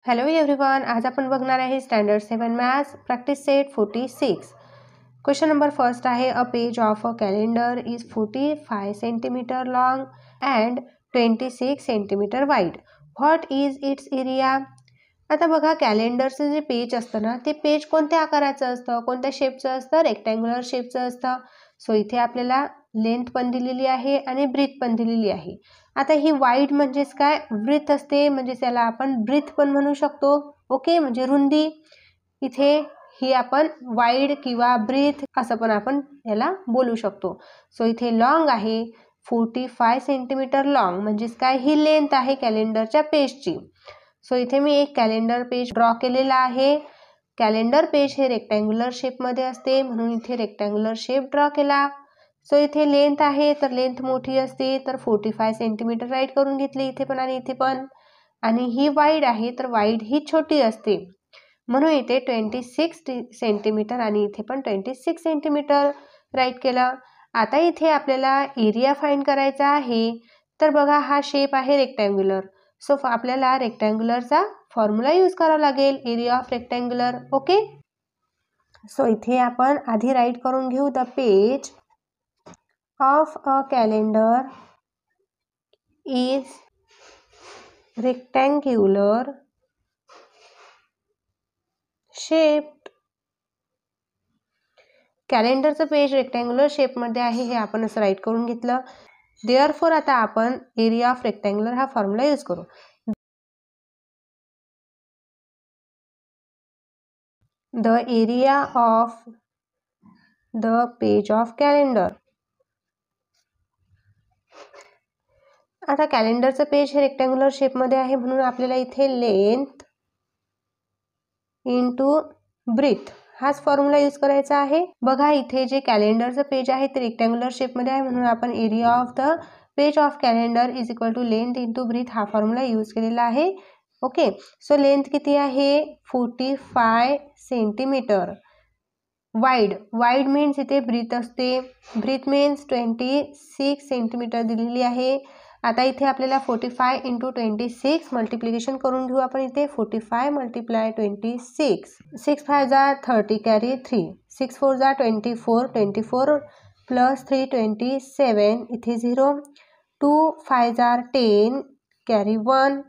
Hello everyone, आज आपण बघणार आहे standard 7 maths practice set 46. Question number first आहे, a page of a calendar is 45 centimetre long and 26 centimetre wide. What is its area? आता बघा, कॅलेंडरचं जे पेज असतं ना, ते पेज कोणत्या आकाराचं असतं, कोणत्या शेपचं असतं? रेक्टँग्युलर शेपचं असतं. सो इथे आपल्याला लेंथ पण दिलेली आहे आणि ब्रीथ पण दिलेली आहे. आता ही वाईड म्हणजेच काय? ब्रीथ असते, म्हणजे त्याला आपण ब्रीथ पण म्हणू शकतो. ओके, म्हणजे रुंदी. इथे ही आपण वाईड किंवा ब्रीथ असं पण आपण याला बोलू शकतो. सो इथे लॉंग आहे 45 सेंटीमीटर लॉंग, म्हणजेच काय? ही लेंथ आहे कॅलेंडरच्या पेजची. सो इथे मी एक कॅलेंडर पेज ड्रॉ केलेला आहे. कॅलेंडर पेज हे रेक्टँग्युलर शेपमध्ये असते, म्हणून इथे रेक्टँग्युलर शेप ड्रॉ केला. सो इथे लेंथ आहे, तर लेंथ मोठी असते, तर 45 सेंटीमीटर राईट करून घेतली इथे पण आणि इथे पण. आणि ही वाईड आहे, तर वाईड ही छोटी असते, म्हणून इथे 26 सेंटीमीटर आणि इथे पण 26 सेंटीमीटर राईट केलं. आता इथे आपल्याला एरिया फाइंड करायचा आहे. तर बघा, हा शेप आहे रेक्टँग्युलर. सो आपल्याला रेक्टँग्युलरचा फॉर्म्युला यूज करावा लागेल, area of rectangular. Okay, so इथे आपण आधी राईट करून घेऊ, the page of a calendar is rectangular shaped. कॅलेंडरचं पेज रेक्टँग्युलर शेपमध्ये आहे, हे आपण असं राईट करून घेतलं. देअरफॉर आता आपण एरिया ऑफ रेक्टँग्युलर हा फॉर्म्युला यूज करू. The area of the page of calendar. आता कॅलेंडरचं पेज हे रेक्टँग्युलर शेपमध्ये आहे, म्हणून आपल्याला इथे लेंथ इंटू ब्रीथ हाच फॉर्म्युला यूज करायचा आहे. बघा, इथे जे कॅलेंडरचं पेज आहे ते रेक्टँग्युलर शेपमध्ये आहे, म्हणून आपण area of the page of calendar is equal to length into breadth हा फॉर्म्युला यूज केलेला आहे. ओके, सो लेंथ किती आहे? 45 सेंटीमीटर. वाईड मीन्स इथे ब्रीथ असते, ब्रीथ मीन्स 26 सेंटीमीटर दिलेली आहे. आता इथे आपल्याला 45 इंटू 26 मल्टिप्लिकेशन करून घेऊ आपण. इथे 45 मल्टिप्लाय 26, 6 5 जा 30 कॅरी 3, 6 4 जा 24, 24 प्लस 3 27, इथे 0, 2 5 जा 10 कॅरी 1,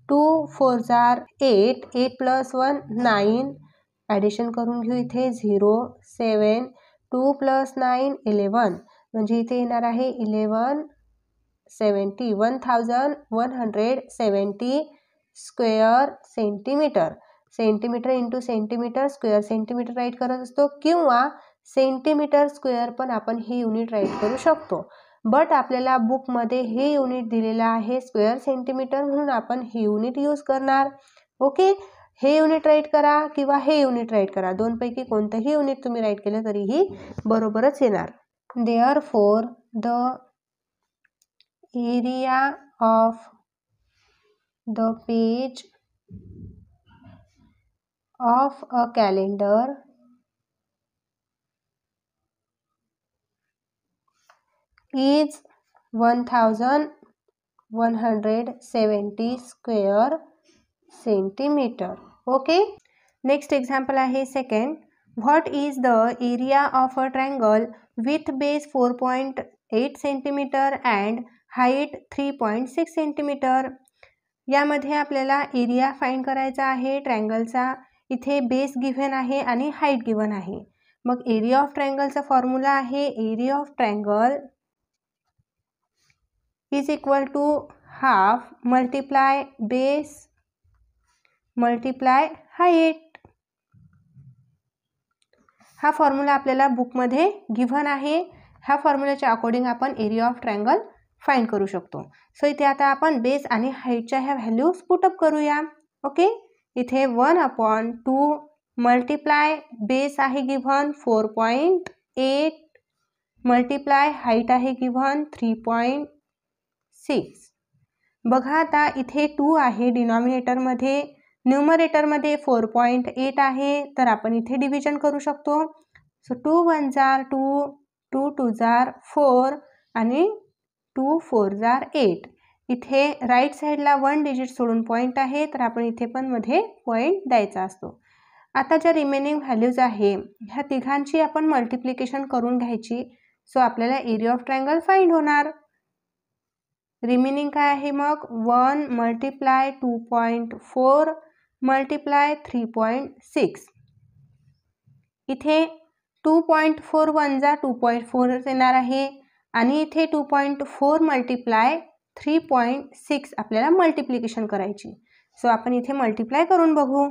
2 4 जा 8, 8 प्लस 1 9, ॲडिशन करून घेऊ. इथे 0 7, 2 प्लस 9 11, म्हणजे इथे येणार आहे 1170 square centimetre. Centimetre into centimetre square centimetre right करत असतो, किंवा सेंटीमीटर स्क्वेअर पण आपण हे युनिट राईट करू शकतो. बट आपल्याला बुकमध्ये हे युनिट दिलेलं आहे स्क्वेअर सेंटीमीटर, म्हणून आपण हे युनिट यूज करणार. ओके, हे युनिट राईट करा किंवा हे युनिट राईट करा, दोनपैकी कोणतंही युनिट तुम्ही राईट केलं तरीही बरोबरच येणार. Therefore the area of the page of a calendar is 1170 square centimetre. Okay, next example आहे second. What is the area of a triangle with base 4.8 centimetre and height 3.6 centimetre. यामध्ये आपल्याला area find करायचा आहे ट्रायंगलचा. इथे base given आहे आणि height given आहे. मग एरिया ऑफ ट्रायंगलचा फॉर्म्युला आहे, area of triangle is equal to half multiply base multiply height. हा फॉर्म्युला आपल्याला बुकमध्ये गिव्हन आहे. ह्या फॉर्म्युल्याच्या अकॉर्डिंग आपण एरिया ऑफ ट्रायंगल फाइंड करू शकतो. सो इथे आता आपण बेस आणि हाईटच्या ह्या व्हॅल्यूज पुटअप करूया. ओके, इथे 1/2 मल्टिप्लाय बेस आहे गिव्हन 4.8 मल्टिप्लाय हाईट आहे गिव्हन 3.6. बघा, आता इथे 2 आहे डिनॉमिनेटरमध्ये, न्यूमरेटरमध्ये 4.8 आहे, तर आपण इथे डिव्हिजन करू शकतो. सो 2 1 जार 2, 2 2 जार 4 आणि 2 4 जार 8. इथे राईट साईडला 1 डिजिट सोडून पॉईंट आहे, तर आपण इथे पण मध्ये पॉईंट द्यायचा असतो. आता ज्या रिमेनिंग व्हॅल्यूज आहे ह्या तिघांची आपण मल्टिप्लिकेशन करून घ्यायची. सो आपल्याला एरिया ऑफ ट्रायंगल फाइंड होणार. रिमेनिंग काय आहे मग 1 मल्टिप्लाय 2.4 मल्टिप्लाय 3.6. इथे 2.4 1 जा 2.4 येणार आहे आणि इथे 2.4 मल्टिप्लाय 3.6 आपल्याला मल्टिप्लिकेशन करायची. सो आपण इथे मल्टिप्लाय करून बघू.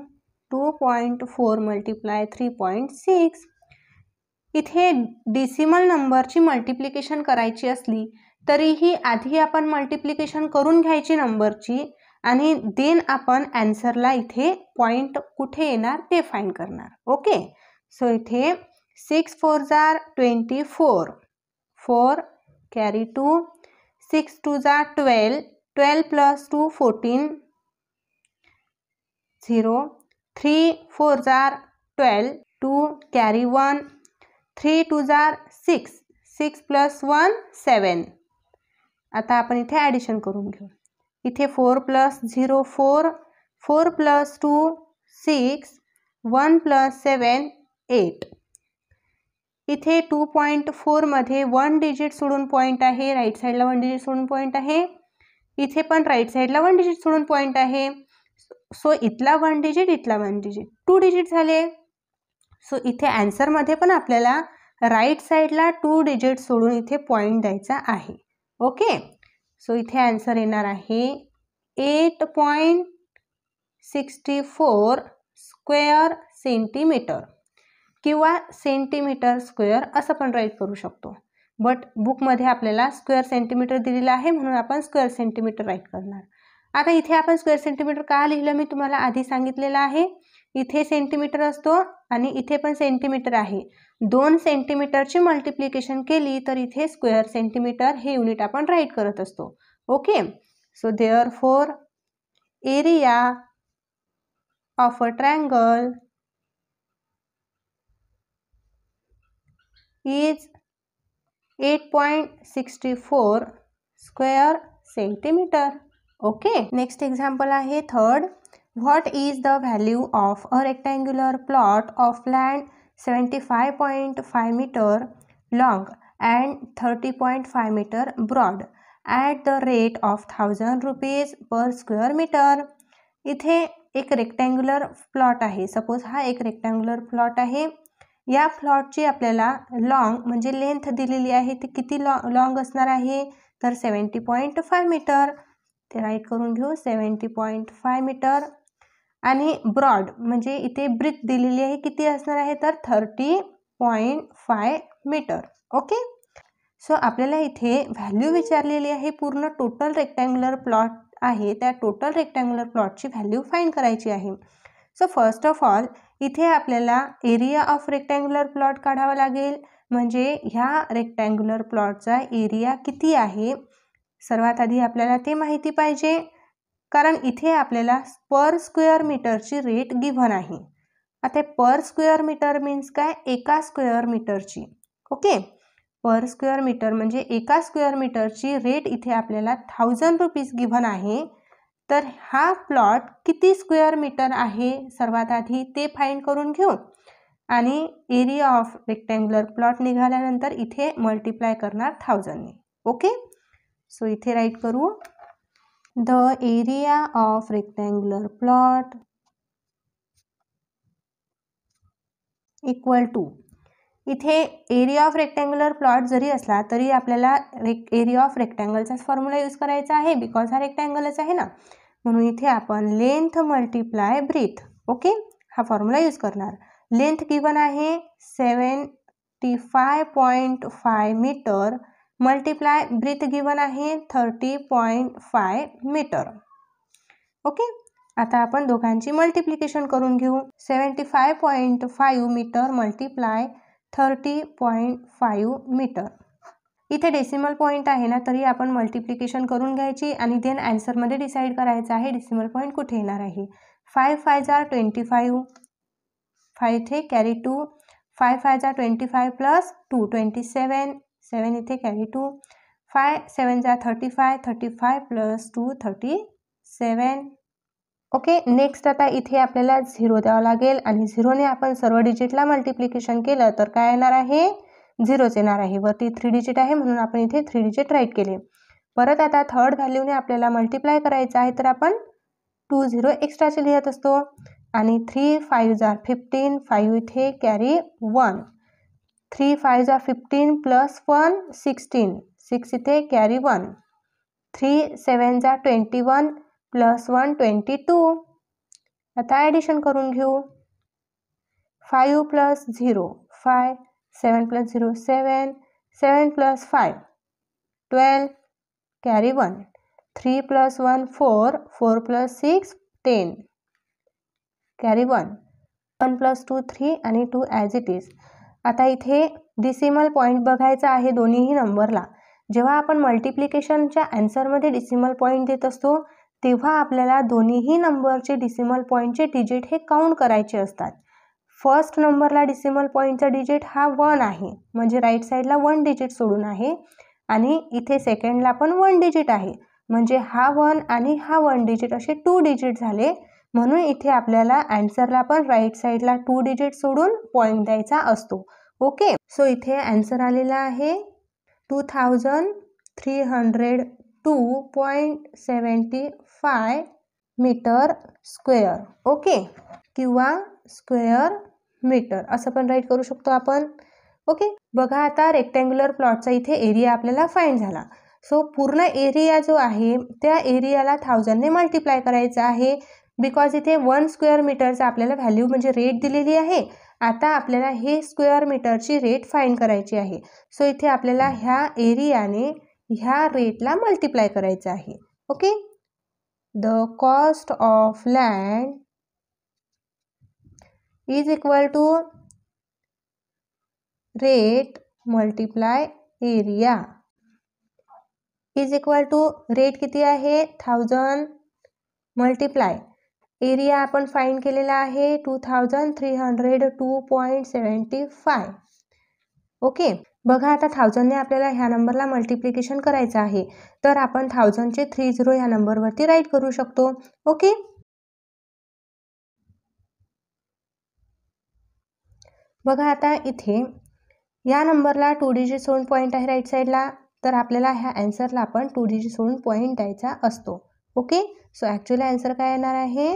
2.4 मल्टिप्लाय 3.6. इथे डेसिमल नंबरची मल्टिप्लिकेशन करायची असली तरीही आधी आपण मल्टिप्लिकेशन करून घ्यायची नंबरची आणि देन आपण आन्सरला इथे पॉईंट कुठे येणार ते फाइंड करणार. ओके. सो इथे 6 4 जार 24, 4 कॅरी 2, 6 2 जार 12, 12 प्लस 2 14, 0, 3 4 जार 12, 2 कॅरी 1, 3 2 जार 6, 6 प्लस 1 7. आता आपण इथे ॲडिशन करून घेऊ. इथे 4 प्लस 0 4, 4 प्लस 2 6, 1 प्लस 7 8. इथे 2.4 मध्ये 1 डिजिट सोडून पॉईंट आहे, राईट साईडला 1 डिजिट सोडून पॉईंट आहे. इथे पण राईट साईडला 1 डिजिट सोडून पॉईंट आहे. सो इथला 1 डिजिट, इथला 1 डिजिट, 2 डिजिट झाले. सो इथे आन्सरमध्ये पण आपल्याला राईट साईडला 2 डिजिट सोडून इथे पॉईंट द्यायचा आहे. ओके. सो इथे आन्सर येणार आहे 8.64 स्क्वेअर सेंटीमीटर किंवा सेंटीमीटर स्क्वेअर असं पण राईट करू शकतो. बट बुकमध्ये आपल्याला स्क्वेअर सेंटीमीटर दिलेलं आहे म्हणून आपण स्क्वेअर सेंटीमीटर राईट करणार. आता इथे आपण स्क्वेअर सेंटीमीटर का लिहिलं मी तुम्हाला आधी सांगितलेलं आहे. इथे सेंटीमीटर असतो आणि इथे पण सेंटीमीटर आहे. 2 सेंटीमीटरची मल्टिप्लिकेशन केली तर इथे स्क्वेअर सेंटीमीटर हे युनिट आपण राईट करत असतो. Okay. So therefore area of a triangle is 8.64 square centimetre. Okay. Next example आहे third. What is the value of a rectangular plot of land 75.5 metre long and 30.5 metre broad at the rate of 1000 rupees per square metre. इथे एक rectangular plot आहे. Suppose हा एक rectangular plot आहे. या प्लॉटची आपल्याला long म्हणजे लेंथ दिलेली आहे. ती किती लॉंग असणार आहे तर 70.5 मीटर. ते राईट करून घेऊ 70.5 मीटर. आणि ब्रॉड म्हणजे इथे ब्रीथ दिलेली आहे किती असणार आहे तर 30.5 मीटर. ओके. सो आपल्याला इथे व्हॅल्यू विचारलेली आहे. पूर्ण टोटल रेक्टँग्युलर प्लॉट आहे. त्या टोटल रेक्टँग्युलर प्लॉटची व्हॅल्यू फाइंड करायची आहे. सो फर्स्ट ऑफ ऑल इथे आपल्याला एरिया ऑफ रेक्टँग्युलर प्लॉट काढावा लागेल. म्हणजे ह्या रेक्टँग्युलर प्लॉटचा एरिया किती आहे सर्वात आधी आपल्याला ते माहिती पाहिजे. कारण इथे आपल्याला पर स्क्वेअर मीटरची रेट गिव्हन आहे. आता पर स्क्वेअर मीटर मीन्स काय एका स्क्वेअर मीटरची. ओके. पर स्क्वेअर मीटर म्हणजे एका स्क्वेअर मीटरची रेट इथे आपल्याला 1000 रुपीज गिव्हन आहे. तर हा प्लॉट किती स्क्वेअर मीटर आहे सर्वात आधी ते फाइंड करून घेऊ आणि एरिया ऑफ रेक्टँग्युलर प्लॉट निघाल्यानंतर इथे मल्टिप्लाय करणार 1000 ने. ओके. सो इथे राईट करू the area of rectangular plot equal to. इथे एरिया ऑफ रेक्टँग्युलर प्लॉट जरी असला तरी आपल्याला एरिया ऑफ रेक्टँगलचाच फॉर्म्युला यूज करायचा आहे बिकॉज हा रेक्टँगलच आहे ना. म्हणून इथे आपण लेंथ मल्टिप्लाय ब्रीथ. ओके. हा फॉर्म्युला यूज करणार. लेंथ गिवन आहे 75.5 मीटर मल्टिप्लाय ब्रीथ गिवन आहे 30.5 मीटर. ओके. आता आपण दोघांची मल्टिप्लिकेशन करून घेऊ. 75.5 मीटर मल्टिप्लाय 30.5 मीटर. इथे डेसिमल पॉईंट आहे ना तरी आपण मल्टिप्लिकेशन करून घ्यायची आणि देन आन्सरमध्ये डिसाईड करायचं आहे डेसिमल पॉईंट कुठे येणार आहे. 5 5 जार 25, 5 इथे कॅरी 2, 5 5 जार 25 प्लस 2 27, 7 इथे कॅरी 2, 5 7 जा 35, 35 प्लस 2 37. ओके, नेक्स्ट आता इथे आपल्याला 0 द्यावा लागेल आणि 0ने आपण सर्व डिजिटला मल्टिप्लिकेशन केलं तर काय येणार आहे, 0च येणार आहे. वरती 3 डिजिट आहे म्हणून आपण इथे 3 डिजिट राईट केले. परत आता थर्ड व्हॅल्यूने आपल्याला मल्टिप्लाय करायचं आहे तर आपण 2 0 एक्स्ट्राचे लिहित असतो आणि 3 5 जा 15, 5 इथे कॅरी 1, 3 5 जा 15 प्लस 1 16, 6 इथे कॅरी 1, 3 7 जा 21 प्लस 1 22. आता ॲडिशन करून घेऊ. 5 plus 0 5, 7 plus 0 7, 7 plus 5 12 carry 1, 3 plus 1 4, 4 plus 6 10 carry 1, 1 plus 2 3 आणि 2 ॲज इट इज. आता इथे डिसिमल पॉईंट बघायचा आहे दोन्हीही नंबरला. जेव्हा आपण मल्टिप्लिकेशनच्या आन्सरमध्ये डिसिमल पॉईंट देत असतो तेव्हा आपल्याला दोन्हीही नंबरचे डिसिमल पॉईंटचे डिजिट हे काउंट करायचे असतात. फर्स्ट नंबरला डिसिमल पॉईंटचा डिजिट हा 1 आहे म्हणजे राईट साईडला 1 डिजिट सोडून आहे आणि इथे सेकंडला पण 1 डिजिट आहे म्हणजे हा 1 आणि हा 1 डिजिट असे 2 डिजिट झाले. म्हणून इथे आपल्याला आन्सरला पण राईट साईडला 2 डिजिट सोडून पॉईंट द्यायचा असतो. ओके, सो इथे आन्सर आलेला आहे 2302.75 मीटर स्क्वेअर. ओके, किंवा स्क्वेअर मीटर असं पण राईट करू शकतो आपण. ओके, बघा आता रेक्टँग्युलर प्लॉटचा इथे एरिया आपल्याला फाइंड झाला. सो पूर्ण एरिया जो आहे त्या एरियाला 1000ने मल्टिप्लाय करायचा आहे बिकॉज इथे 1 स्क्वेअर मीटरचा आपल्याला व्हॅल्यू म्हणजे रेट दिलेली आहे. आता आपल्याला हे स्क्वेअर मीटरची रेट फाइंड करायची आहे. सो इथे आपल्याला ह्या एरियाने ह्या रेटला मल्टिप्लाय करायचं आहे. Okay, the cost of land is equal to rate multiply area is equal to rate किती आहे 1000 मल्टिप्लाय एरिया आपण फाइंड केलेला आहे 2302.75. ओके, बघा आता 1000ने आपल्याला ह्या नंबरला मल्टिप्लिकेशन करायचं आहे तर आपण 1000चे 30 ह्या नंबरवरती राईट करू शकतो. ओके, बघा आता इथे या नंबरला 2 डिजिट सोडून पॉईंट आहे राईट साईडला तर आपल्याला ह्या आन्सरला आपण 2 डिजिट सोडून पॉईंट द्यायचा असतो. ओके, सो ॲक्च्युअली आन्सर काय येणार आहे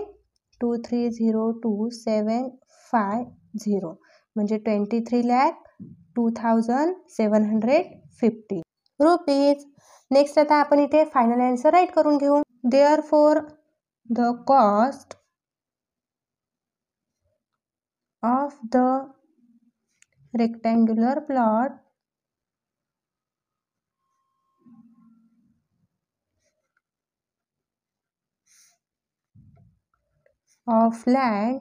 2302.750 म्हणजे 23,02,750 रुपीज. नेक्स्ट आता आपण इथे फायनल आन्सर राईट करून घेऊ. Therefore the cost of the rectangular plot of land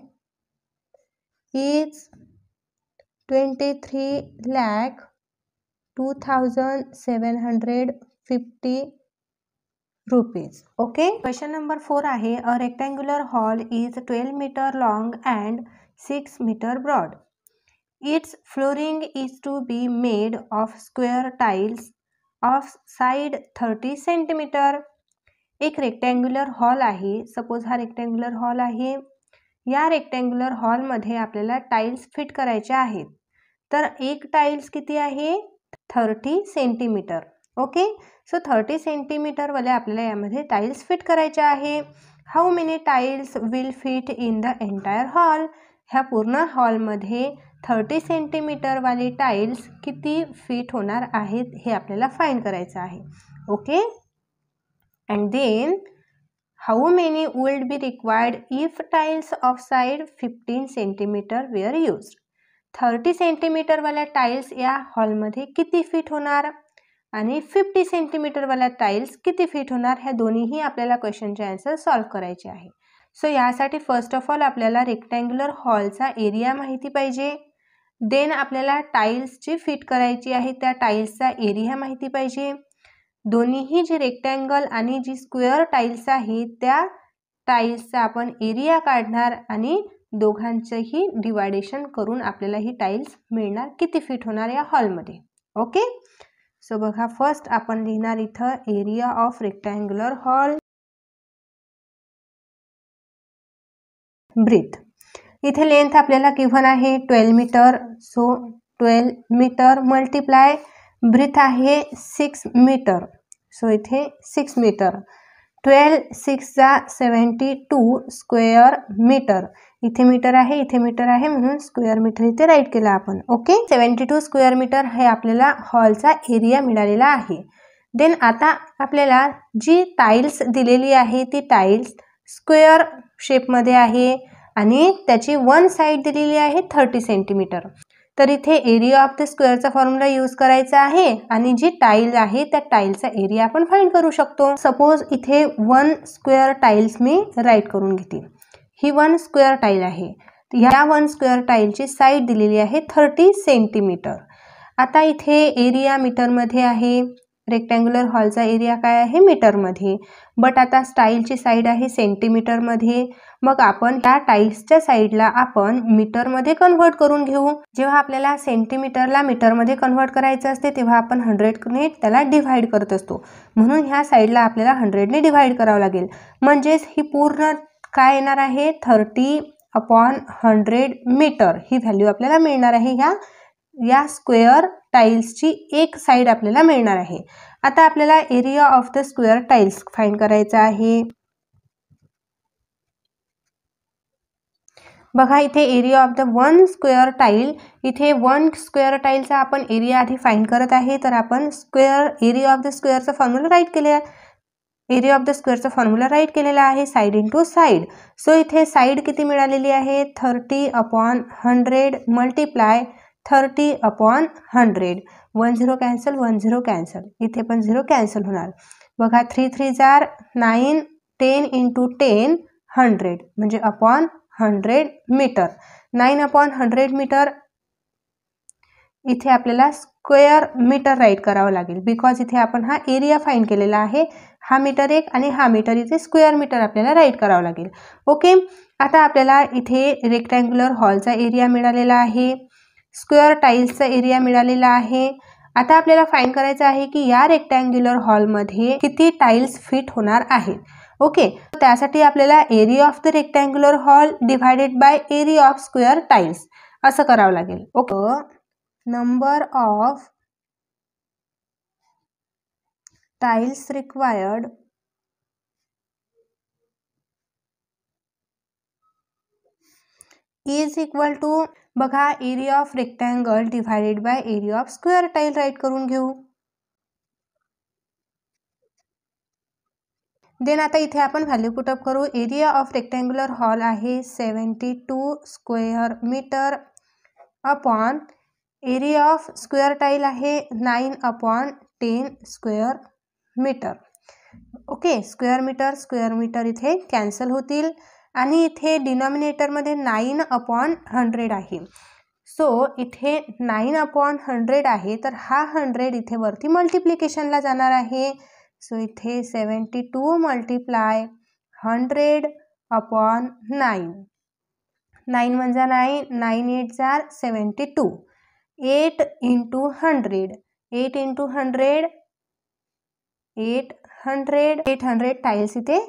is 23,02,750 rupees. Okay, question number 4 आहे a rectangular hall is 12 meter long and 6 meter broad. Its flooring is to be made of square tiles of side 30 cm. एक rectangular hall आहे. Suppose हा rectangular hall आहे. या rectangular हॉलमध्ये आपल्याला tiles fit करायचे आहेत. तर एक टाइल्स किती आहे 30 सेंटीमीटर. ओके, सो 30 सेंटीमीटर वाले आपल्याला यामध्ये टाइल्स फिट करायचे आहे. How many tiles will fit in the entire hall. ह्या पूर्ण हॉलमध्ये 30 सेंटीमीटर वाली टाइल्स किती फिट होणार आहेत हे आपल्याला फाइंड करायचं आहे. Okay, and then how many would be required if tiles of side 15 centimetre were used. 30 centimetre वाल्या टाइल्स या हॉलमध्ये किती फिट होणार आणि 50 सेंटीमीटर वाल्या टाइल्स किती फिट होणार ह्या दोन्हीही आपल्याला क्वेश्चनचे आन्सर सॉल्व करायचे आहे. सो यासाठी फर्स्ट ऑफ ऑल आपल्याला रेक्टँग्युलर हॉलचा एरिया माहिती पाहिजे. देन आपल्याला टाइल्सची फिट करायची आहे त्या टाइल्सचा एरिया माहिती पाहिजे. दोन्हीही जी रेक्टँगल आणि जी स्क्वेअर टाइल्स आहे त्या टाइल्सचा आपण एरिया काढणार आणि दोघांचंही डिवायडेशन करून आपल्याला ही टाइल्स मिळणार किती फिट होणार या हॉलमध्ये. ओके, सो बघा फर्स्ट आपण लिहिणार इथं area of rectangular hall breadth. इथे लेंथ आपल्याला गिव्हन आहे 12 metre. So 12 metre multiply breadth आहे 6 मीटर. सो इथे 6 मीटर. 12 6 जा 72 स्क्वेअर मीटर. इथे मीटर आहे इथे मीटर आहे म्हणून स्क्वेअर मीटर इथे राईट केला आपण. ओके 72 स्क्वेअर मीटर हे आपल्याला हॉलचा एरिया मिळालेला आहे. देन आता आपल्याला जी टाईल्स दिलेली आहे ती टाईल्स स्क्वेअर शेपमध्ये आहे आणि त्याची वन साईड दिलेली आहे 30 सेंटीमीटर. तर इथे एरिया ऑफ द स्क्वेअरचा फॉर्म्युला यूज करायचा आहे आणि जी टाईल आहे त्या टाईलचा एरिया आपण फाइंड करू शकतो. सपोज इथे 1 स्क्वेअर टाईल्स मी राईट करून घेते. ही 1 स्क्वेअर टाईल आहे. या 1 स्क्वेअर टाईलची साईड दिलेली आहे 30 सेंटीमीटर. आता इथे एरिया मीटरमध्ये आहे. रेक्टँग्युलर हॉलचा एरिया काय आहे मीटरमध्ये. बट आता टाईलची साईड आहे सेंटीमीटरमध्ये. मग आपण त्या टाईल्सच्या साईडला आपण मीटरमध्ये कन्व्हर्ट करून घेऊ. जेव्हा आपल्याला सेंटीमीटरला मीटरमध्ये कन्व्हर्ट करायचं असते तेव्हा आपण 100ने त्याला डिव्हाइड करत असतो. म्हणून ह्या साईडला आपल्याला 100ने डिव्हाइड करावं लागेल. म्हणजेच ही पूर्ण काय येणार आहे 30/100 मीटर ही व्हॅल्यू आपल्याला मिळणार आहे. या स्क्वेअर टाईल्सची एक साईड आपल्याला मिळणार आहे. आता आपल्याला area of the square tiles find करायचा आहे. बघा इथे area of the 1 square tile. इथे 1 स्क्वेअर टाईलचा आपण एरिया आधी फाइंड करत आहे. तर आपण एरिया ऑफ द स्क्वेअरचा फॉर्म्युला राईट केलेला एरिया ऑफ द स्क्वेअरचा फॉर्म्युला राईट केलेला आहे साईड इंटू साईड. सो इथे साईड किती मिळालेली आहे 30/100 मल्टिप्लाय 30/100. 1 0 cancel 1 0 cancel. इथे पण 0 कॅन्सल होणार. बघा 3 3 जार 9 10 इंटू 10 100 म्हणजे अपॉन 100 मीटर. 9/100 मीटर. इथे आपल्याला स्क्वेअर मीटर राईट करावं लागेल बिकॉज इथे आपण हा एरिया फाइंड केलेला आहे. हा मीटर एक आणि हा मीटर इथे स्क्वेअर मीटर आपल्याला राईट करावं लागेल. ओके आता आपल्याला इथे रेक्टँग्युलर हॉलचा एरिया मिळालेला आहे. स्क्वेअर टाईल्सचा एरिया मिळालेला आहे. आता आपल्याला फाइंड करायचं आहे की या रेक्टँग्युलर हॉलमध्ये किती टाईल्स फिट होणार आहेत. ओके त्यासाठी आपल्याला area of the rectangular hall divided by area of square tiles असं करावं लागेल. Okay number of tiles required is equal to बघा area of rectangle divided by area of square tile write करून घेऊ. देन आता इथे आपण व्हॅल्यू पुटअप करू. एरिया ऑफ रेक्टँग्युलर हॉल आहे 72 square metre upon area of square tile आहे 9/10 square metre. Okay square metre इथे कॅन्सल होतील आणि इथे डिनॉमिनेटरमध्ये 9/100 आहे. सो इथे 9/100 आहे तर हा 100 इथे वरती मल्टिप्लिकेशनला जाणार आहे. सो इथे 72 मल्टिप्लाय 100/9. 9 म्हणजे 9 9 8 जार 72. 8 इंटू 100 8 इंटू 100 800 टाईल्स इथे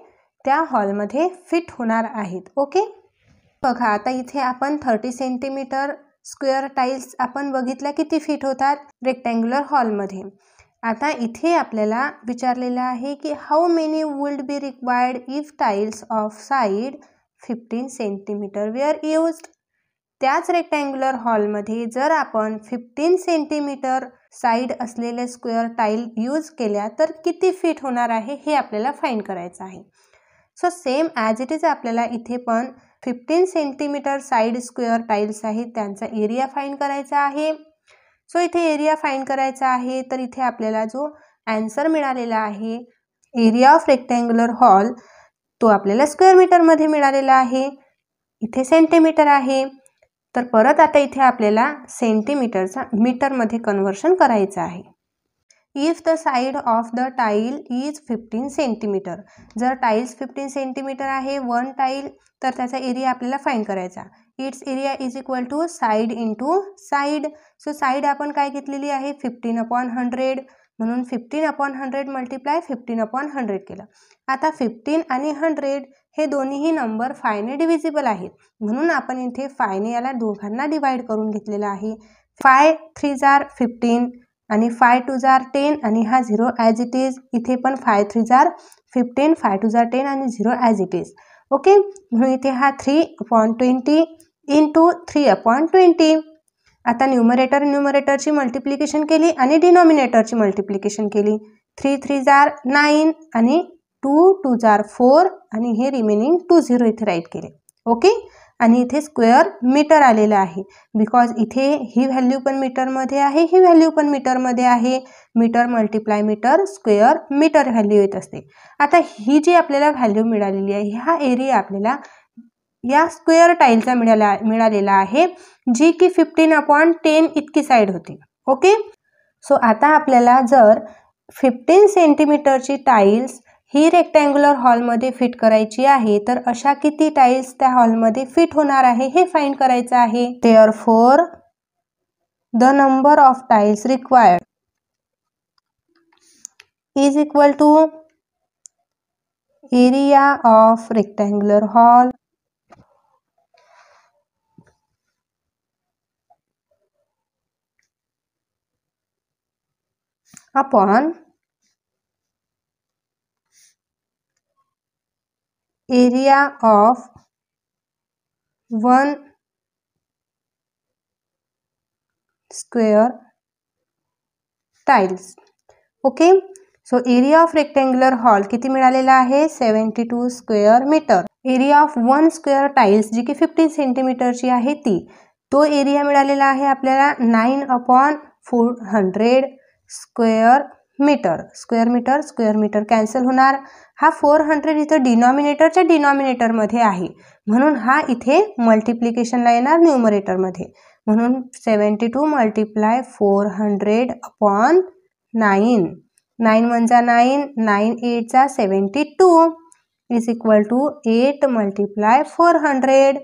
त्या हॉलमध्ये फिट होणार आहेत. ओके बघा आता इथे आपण 30 सेंटीमीटर स्क्वेअर टाईल्स आपण बघितल्या किती फिट होतात रेक्टँग्युलर हॉलमध्ये. आता इथे आपल्याला विचारलेलं आहे की how many would be required if tiles of side 15 centimetre were used. त्याच रेक्टँग्युलर हॉलमध्ये जर आपण 15 सेंटीमीटर साईड असलेले स्क्वेअर टाईल यूज केल्या तर किती फिट होणार आहे हे आपल्याला फाइंड करायचं आहे. So same as it is आपल्याला इथे पण 15 सेंटीमीटर साईड स्क्वेअर टाईल्स आहेत त्यांचा एरिया फाइंड करायचा आहे. सो इथे एरिया फाइंड करायचा आहे तर इथे आपल्याला जो आन्सर मिळालेला आहे एरिया ऑफ रेक्टँग्युलर हॉल तो आपल्याला स्क्वेअर मीटरमध्ये मिळालेला आहे. इथे सेंटीमीटर आहे तर परत आता इथे आपल्याला सेंटीमीटरचा मीटरमध्ये कन्व्हर्शन करायचं आहे. If the side of the tile is 15 centimetre. जर टाईल्स 15 सेंटीमीटर आहे 1 टाईल तर त्याचा एरिया आपल्याला फाइंड करायचा. Its area is equal to side into side. So side आपण काय घेतलेली आहे 15/100 म्हणून 15/100 मल्टिप्लाय 15/100 केलं. आता 15 आणि 100 हे दोन्हीही नंबर 5 ने डिव्हिजिबल आहेत, म्हणून आपण इथे 5 ने याला दोघांना डिवाइड करून घेतलेला आहे. 5 3 जार 15 आणि 5 2 जार 10 आणि हा 0 ॲज इट इज. इथे पण 5 3 जार 15 5 2 जार 10 आणि 0 ॲज इट इज. ओके, म्हणून इथे हा 3/20 इंटू 3/20. आता न्यूमरेटरची मल्टिप्लिकेशन केली आणि डिनॉमिनेटरची मल्टिप्लिकेशन केली. 3 3 जार 9 आणि 2 2 जार 4 आणि हे रिमेनिंग 2 0 इथे राईट केले. ओके, आणि इथे स्क्वेअर मीटर आलेलं आहे, बिकॉज इथे ही व्हॅल्यू पण मीटरमध्ये आहे, ही व्हॅल्यू पण मीटरमध्ये आहे. Metre multiply metre square metre value येत असते. आता ही जी आपल्याला व्हॅल्यू मिळालेली आहे, हा एरिया आपल्याला या स्क्वेअर टाईलचा मिळालेला आहे, जी की 15/10 इतकी साईड होती. ओके, सो आता आपल्याला जर 15 सेंटीमीटरची टाईल्स ही रेक्टँग्युलर हॉलमध्ये फिट करायची आहे, तर अशा किती टाईल्स त्या हॉलमध्ये फिट होणार आहे हे फाइंड करायचं आहे. Therefore the number of tiles required is equal to area of rectangular hall upon area of 1 square tiles. Okay, so area of rectangular hall किती मिळालेला आहे? 72 square metre. Area of 1 square tiles जी की 15 सेंटीमीटरची आहे ती, तो एरिया मिळालेला आहे आपल्याला 9/400 square metre. Square metre cancel होणार. हा 400 इथं डिनॉमिनेटरच्या डिनॉमिनेटरमध्ये आहे, म्हणून हा इथे मल्टिप्लिकेशनला येणार न्यूमरेटरमध्ये. म्हणून 72 मल्टिप्लाय 400/9. 9 1 जा 9, 9 8 जा 72 is equal to 8 multiply 400.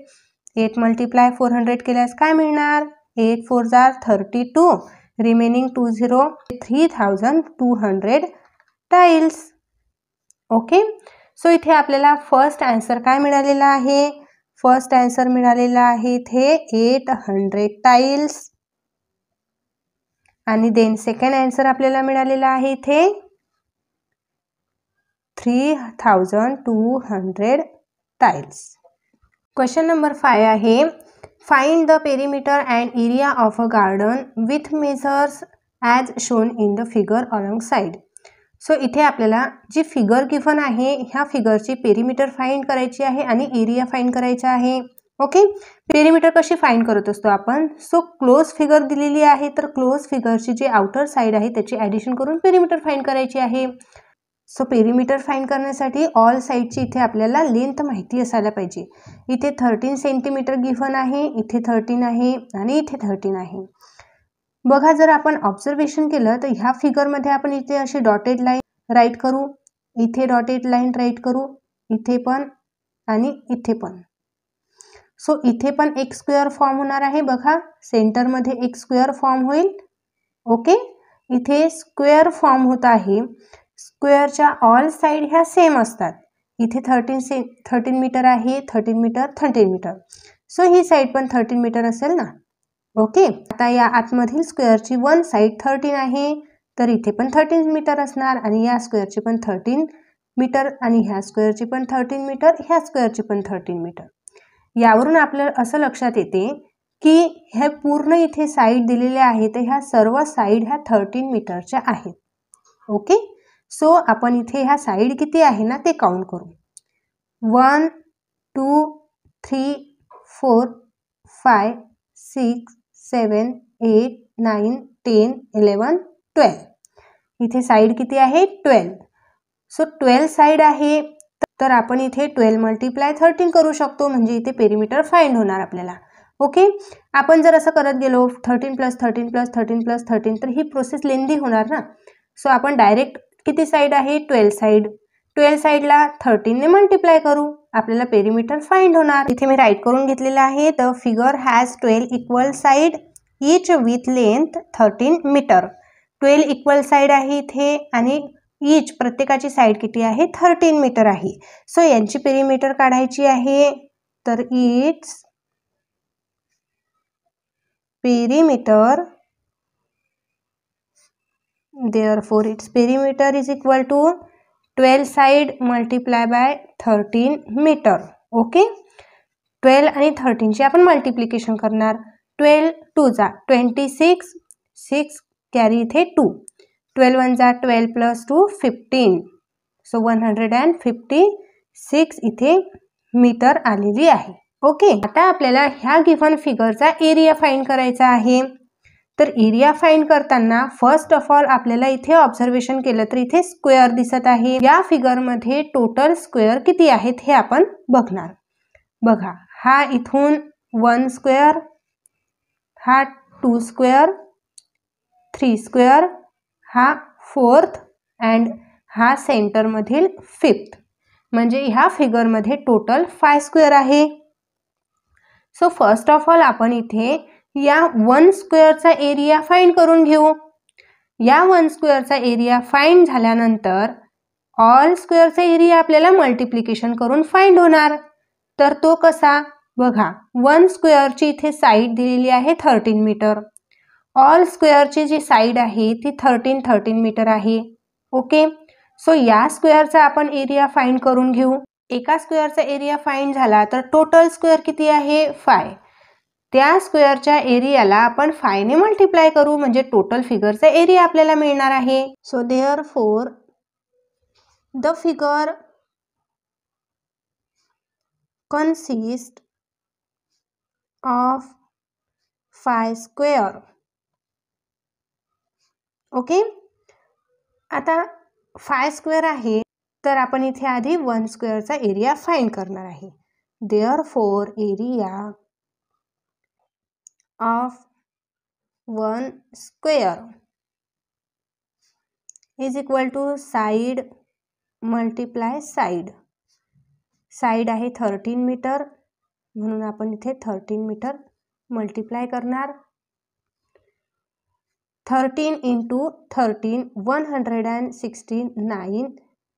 8 multiply 400 केल्यास काय मिळणार? 8 4 जा 32, रिमेनिंग 2 0, 3200 टाईल्स. ओके, सो इथे आपल्याला फर्स्ट आन्सर काय मिळालेला आहे? फर्स्ट आन्सर मिळालेला आहे इथे 800 टाईल्स. आणि देन सेकंड आन्सर आपल्याला मिळालेला आहे इथे 3200 टाईल्स. क्वेश्चन नंबर 5 आहे, find the perimeter and area of a garden with measures as shown in the figure along side. So इथे आपल्याला जी फिगर गिव्हन आहे, ह्या फिगरची पेरिमीटर फाइंड करायची आहे आणि एरिया फाइंड करायचा आहे. ओके, पेरिमीटर कशी फाइंड करत असतो आपण? सो क्लोज फिगर दिलेली आहे, तर क्लोज फिगरची जी आउटर साइड आहे त्याची ॲडिशन करून पेरिमीटर फाइंड करायची आहे. सो पेरिमीटर फाइंड करण्यासाठी ऑल साइडची इथे आपल्याला लेंथ माहिती असायला पाहिजे. इथे 13 सेंटीमीटर गिव्हन आहे, इथे 13 आहे आणि इथे 13 आहे. बघा, जर आपण ऑब्झर्वेशन केलं तर ह्या फिगरमध्ये आपण इथे अशी डॉटेड लाईन राईट करू, इथे डॉटेड लाईन राईट करू, इथे पण आणि इथे पण. सो इथे पण एक स्क्वेअर फॉर्म होणार आहे. बघा, सेंटरमध्ये एक स्क्वेअर फॉर्म होईल. ओके, इथे स्क्वेअर फॉर्म होत आहे. स्क्वेअरच्या ऑल साईड ह्या सेम असतात. इथे 13 मीटर आहे, 13 मीटर 13 मीटर. सो ही साईड पण 13 मीटर असेल ना. ओके, आता या आतमधील स्क्वेअरची वन साईड 13 आहे, तर इथे पण 13 मीटर असणार आणि या स्क्वेअरची पण 13 मीटर आणि ह्या स्क्वेअरची पण 13 मीटर, ह्या स्क्वेअरची पण 13 मीटर. यावरून आपल्याला असं लक्षात येते की हे पूर्ण इथे साईड दिलेले आहे, तर ह्या सर्व साईड ह्या 13 मीटरच्या आहेत. ओके, सो आपण इथे ह्या साईड किती आहे ना ते काउंट करू. 1 2 3 4 5 6 7 8 9 10 11 12. इथे साईड किती आहे? 12. सो 12 साईड आहे, तर आपण इथे 12 मल्टिप्लाय 13 करू शकतो, म्हणजे इथे पेरिमीटर फाइंड होणार आपल्याला. ओके, आपण जर असं करत गेलो 13 + 13 + 13 + 13, तर ही प्रोसेस लेंदी होणार ना. सो आपण डायरेक्ट किती साईड आहे? 12 साईड. 12 साईडला 13 ने मल्टिप्लाय करू, आपल्याला पेरिमीटर फाइंड होणार. इथे मी राईट करून घेतलेलं आहे. The figure has 12 equal side, each with length 13 metre. 12 equal side आहे इथे आणि ईच प्रत्येकाची साइड किती आहे 13 मीटर आहे. सो यांची पेरिमीटर काढायची आहे. तर it's perimeter, therefore its perimeter is equal to 12 side multiply by 13 metre. Okay, 12 आणि 13 ची आपण मल्टिप्लिकेशन करणार. 12 2 जा 26, 6 कॅरी इथे 2, 12 1 जा 12 प्लस 2 15. सो 156 इथे मीटर आलेली आहे. ओके, आता आपल्याला ह्या गिव्हन फिगरचा एरिया फाइंड करायचा आहे. तर एरिया फाइंड करताना फर्स्ट ऑफ ऑल आपल्याला इथे ऑब्झर्वेशन केलं तर इथे स्क्वेअर दिसत आहे. या फिगरमध्ये टोटल स्क्वेअर किती आहेत हे आपण बघणार. बघा, हा इथून 1 स्क्वेअर, हा 2 स्क्वेअर, 3 स्क्वेअर, हा 4th अँड हा सेंटरमधील 5th. म्हणजे ह्या फिगरमध्ये टोटल 5 स्क्वेअर आहे. सो फर्स्ट ऑफ ऑल आपण इथे या 1 स्क्वेअरचा एरिया फाइंड करून घेऊ. या 1 स्क्वेअरचा एरिया फाइंड झाल्यानंतर ऑल स्क्वेअरचा एरिया आपल्याला मल्टिप्लिकेशन करून फाइंड होणार. तर तो कसा बघा, 1 स्क्वेअरची इथे साइड दिलेली आहे 13 मीटर. ऑल स्क्वेअरची जी साइड आहे ती 13 मीटर आहे. ओके, सो या स्क्वेअरचा आपण एरिया फाइंड करून घेऊ. एका स्क्वेअरचा एरिया फाइंड झाला तर टोटल स्क्वेअर किती आहे 5. त्या स्क्वेअरच्या एरियाला आपण 5 ने मल्टिप्लाय करू म्हणजे टोटल फिगरचा एरिया आपल्याला मिळणार आहे. So therefore the figure consists of 5 square. Okay, आता 5 स्क्वेअर आहे तर आपण इथे आधी 1 स्क्वेअरचा एरिया फाइंड करणार आहे. Therefore area of 1 square is equal to side multiply side. Side आहे 13 मीटर म्हणून आपण इथे 13 मीटर मल्टिप्लाय करणार. 13 इंटू 13 169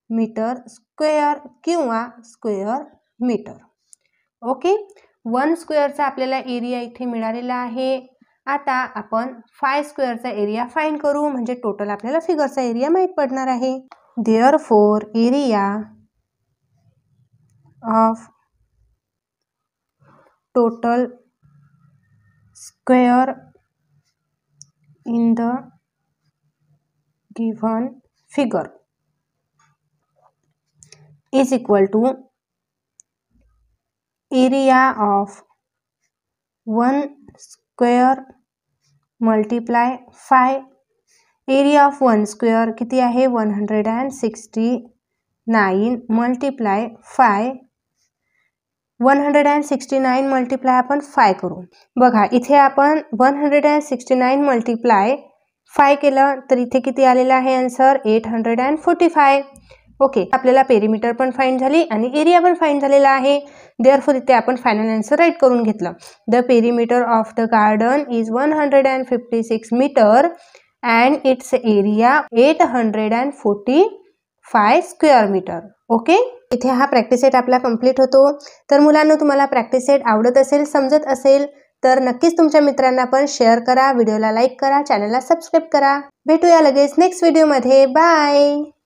मीटर स्क्वेअर किंवा स्क्वेअर मीटर. ओके, 1 स्क्वेअरचा आपल्याला एरिया इथे मिळालेला आहे. आता आपण 5 स्क्वेअरचा एरिया फाइंड करू म्हणजे टोटल आपल्याला फिगरचा एरिया माहित पडणार आहे. Therefore area of total square in the given figure is equal to area of 1 square multiply 5. area of 1 square किती आहे 169 multiply 5. 169 मल्टिप्लाय आपण 5 करू. बघा इथे आपण 169 मल्टिप्लाय 5 केलं तर इथे किती आलेला आहे आन्सर 845. ओके, आपल्याला पेरिमीटर पण फाइंड झाली आणि एरिया पण फाइंड झालेला आहे. देअरफॉर इथे आपण फायनल आन्सर राईट करून घेतलं. The perimeter of the garden is 156 metre and its area 845 square metre. Okay, इथे हा प्रॅक्टिस सेट आपला कंप्लीट होतो. तर मुलांनो, तुम्हाला प्रॅक्टिस सेट आवडत असेल, समजत असेल तर नक्कीच तुमच्या मित्रांना पण शेअर करा, व्हिडिओला लाईक करा, चॅनलला सबस्क्राईब करा. भेटूया लगेच नेक्स्ट व्हिडिओमध्ये. बाय.